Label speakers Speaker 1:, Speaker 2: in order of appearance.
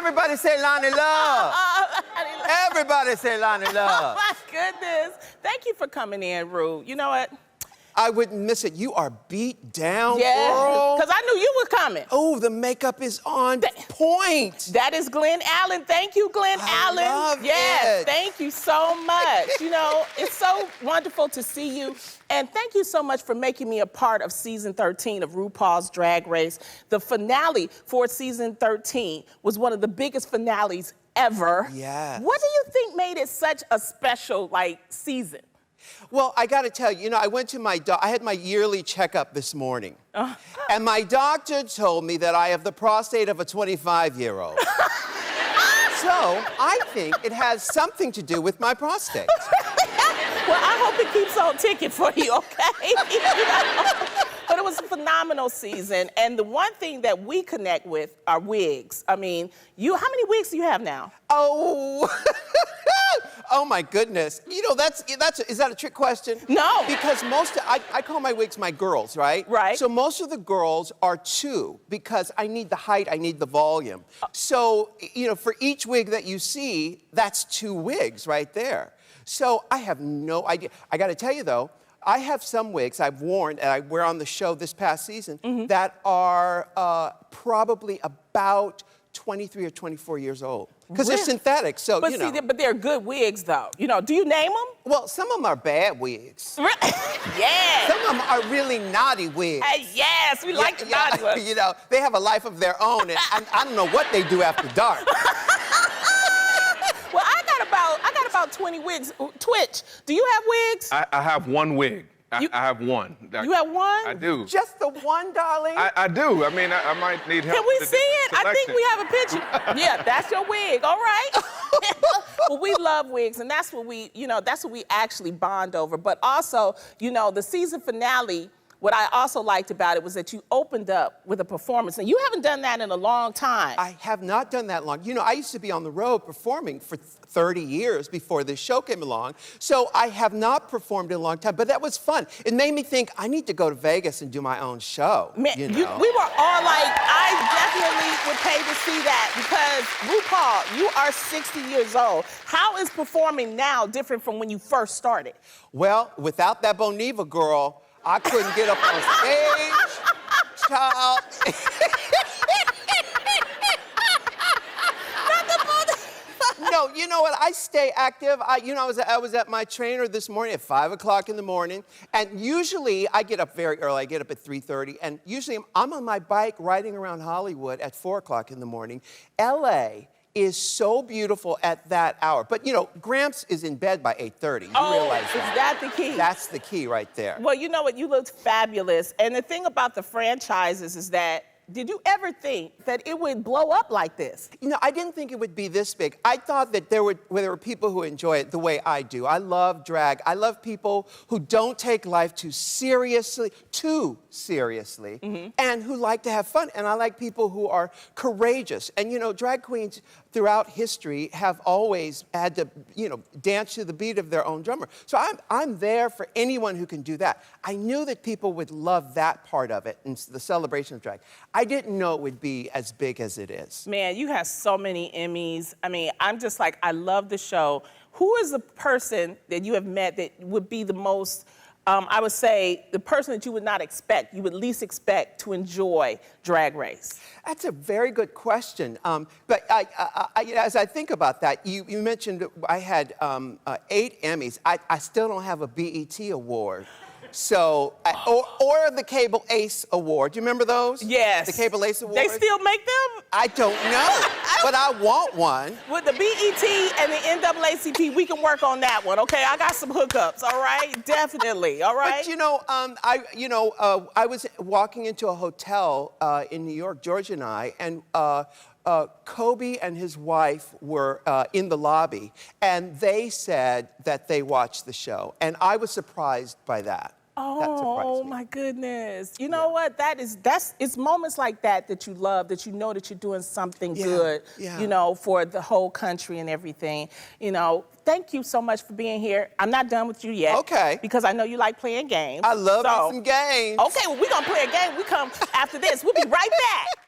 Speaker 1: Everybody say Loni Love. Everybody say Loni Love.
Speaker 2: Oh, my goodness. Thank you for coming in, Ru. You know what?
Speaker 1: I wouldn't miss it. You are beat down,
Speaker 2: Yeah,
Speaker 1: girl.
Speaker 2: because I knew you were coming.
Speaker 1: Oh, the makeup is on point.
Speaker 2: That is Glenn Allen. Thank you, Glenn Allen.
Speaker 1: Love
Speaker 2: yes,
Speaker 1: it.
Speaker 2: Thank you so much. You know, it's so wonderful to see you. And thank you so much for making me a part of season 13 of RuPaul's Drag Race. The finale for season 13 was one of the biggest finales ever.
Speaker 1: Yes.
Speaker 2: What do you think made it such a special, season?
Speaker 1: Well, I got to tell you, I went to I had my yearly checkup this morning. And my doctor told me that I have the prostate of a 25-year-old. So I think it has something to do with my prostate.
Speaker 2: Well, I hope it keeps on ticking for you, okay? But it was a phenomenal season, and the one thing that we connect with are wigs. I mean, how many wigs do you have now?
Speaker 1: Oh, oh my goodness. You know, is that a trick question?
Speaker 2: No.
Speaker 1: Because I call my wigs my girls, right?
Speaker 2: Right.
Speaker 1: So most of the girls are 2 because I need the height, I need the volume. So, for each wig that you see, that's 2 wigs right there. So I have no idea. I got to tell you though, I have some wigs I've worn and I wear on the show this past season that are probably about 23 or 24 24 old. Because they're synthetic, so,
Speaker 2: but but they're good wigs, though. Do you name them?
Speaker 1: Well, some of them are bad wigs.
Speaker 2: Yes.
Speaker 1: Some of them are really naughty wigs.
Speaker 2: Yes, we like the naughty ones.
Speaker 1: They have a life of their own, and I don't know what they do after dark.
Speaker 2: Well, I got about 20 wigs. Twitch, do you have wigs?
Speaker 3: I have one wig. I have one.
Speaker 2: You have one?
Speaker 3: I do.
Speaker 1: Just the one, darling?
Speaker 3: I do. I mean, I might need help.
Speaker 2: Can we see it? I think we have a picture. Yeah, that's your wig. All right. Well, we love wigs, and that's what we actually bond over. But also, the season finale, what I also liked about it was that you opened up with a performance, and you haven't done that in a long time.
Speaker 1: I have not done that long. I used to be on the road performing for 30 years before this show came along, so I have not performed in a long time, but that was fun. It made me think, I need to go to Vegas and do my own show.
Speaker 2: Man, we were all like, I definitely would pay to see that, because RuPaul, you are 60 years old. How is performing now different from when you first started? Well,
Speaker 1: without that Boniva girl, I couldn't get up on stage, child. No, you know what? I stay active. I was at my trainer this morning at 5 o'clock in the morning, and usually I get up very early. I get up at 3:30, and usually I'm on my bike riding around Hollywood at 4 o'clock in the morning. LA is so beautiful at that hour. But, Gramps is in bed by 8:30. You realize that.
Speaker 2: Is that the key?
Speaker 1: That's the key right there.
Speaker 2: Well, you know what? You looked fabulous. And the thing about the franchises is that, did you ever think that it would blow up like this?
Speaker 1: I didn't think it would be this big. I thought that there were people who enjoy it the way I do. I love drag. I love people who don't take life too seriously, and who like to have fun. And I like people who are courageous. And, drag queens throughout history have always had to, dance to the beat of their own drummer. So I'm there for anyone who can do that. I knew that people would love that part of it, and the celebration of drag. I didn't know it would be as big as it is.
Speaker 2: Man, you have so many Emmys. I mean, I'm just like, I love the show. Who is the person that you have met that would be the most, I would say, the person that you would not expect, you would least expect to enjoy Drag Race?
Speaker 1: That's a very good question. But as I think about that, you mentioned I had 8 Emmys. I still don't have a BET award. So, or the Cable Ace Award. Do you remember those?
Speaker 2: Yes.
Speaker 1: The Cable Ace Award.
Speaker 2: They still make them?
Speaker 1: I don't know, but I want one.
Speaker 2: With the BET and the NAACP, we can work on that one, okay? I got some hookups, all right? Definitely, all right?
Speaker 1: But I was walking into a hotel in New York, Georgia and I, and Kobe and his wife were in the lobby, and they said that they watched the show, and I was surprised by that.
Speaker 2: Oh, my goodness. You know what? It's moments like that that you love, that you know that you're doing something good, for the whole country and everything. Thank you so much for being here. I'm not done with you yet.
Speaker 1: Okay.
Speaker 2: Because I know you like playing games.
Speaker 1: I love some games.
Speaker 2: Okay, well, we're going to play a game. We come after this. We'll be right back.